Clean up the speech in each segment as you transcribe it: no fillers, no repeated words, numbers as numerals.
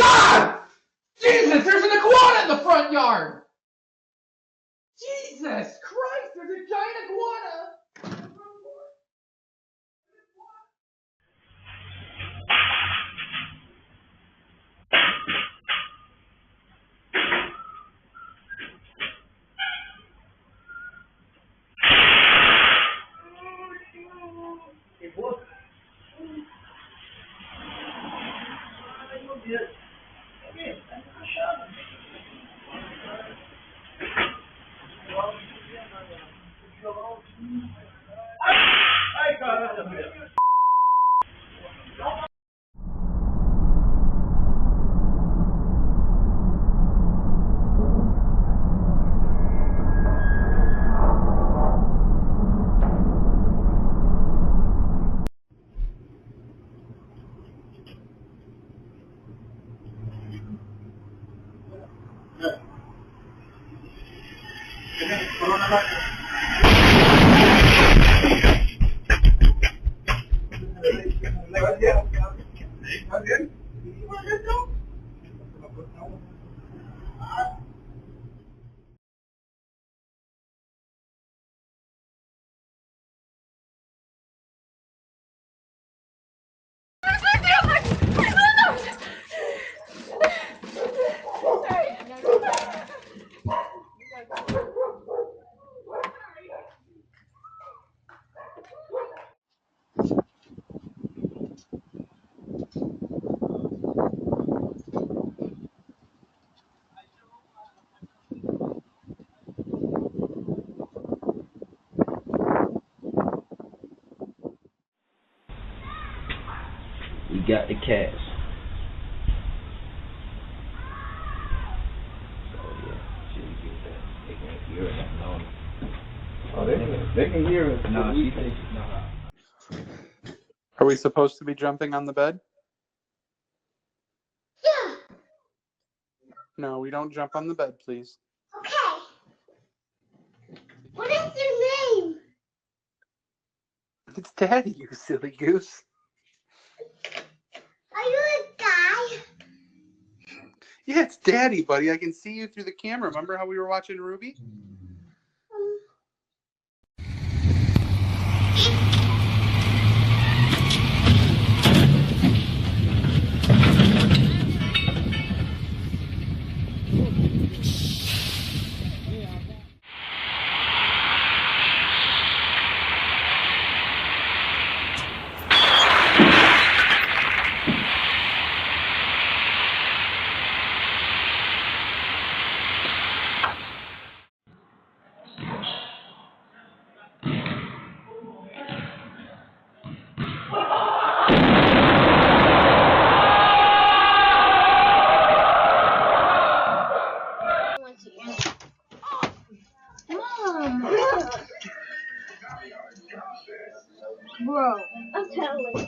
Ah! Jesus, there's an iguana in the front yard! Jesus Christ, there's a giant iguana! We got the cash. Oh yeah, she can get that. They can't hear it. No. Oh, they can hear it. No, she thinks no. Are we supposed to be jumping on the bed? Yeah. No, we don't jump on the bed, please. Okay. What is your name? It's Daddy, you silly goose. Are you a guy? Yeah, it's Daddy, buddy. I can see you through the camera. Remember how we were watching Ruby? Mom! Bro, I'm telling you.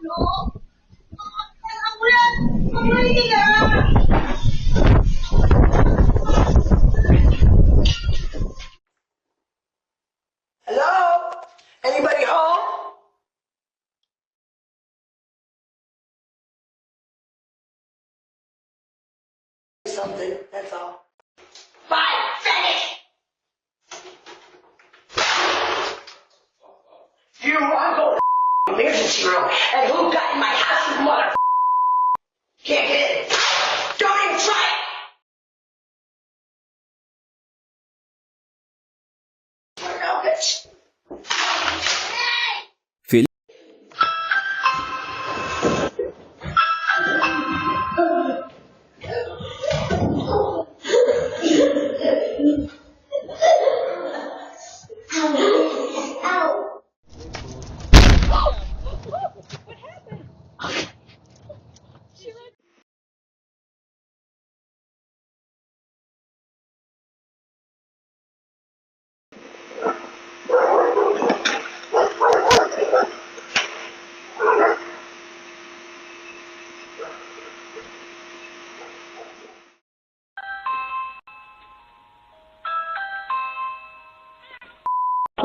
Hello? Anybody home? Something, that's all. Fine, finish! You, I'm going to the emergency room, and who got in my house, you mother? Can't get in. Don't even try it! What now, bitch?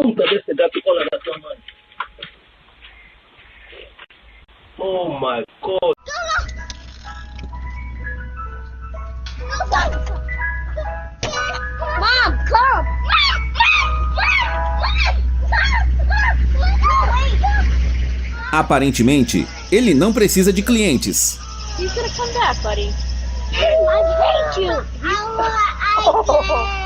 Nunca desse gato cola da tua mãe. Oh my god. Mom, come! Aparentemente, ele não precisa de clientes. He's gonna come back, buddy. I hate you! I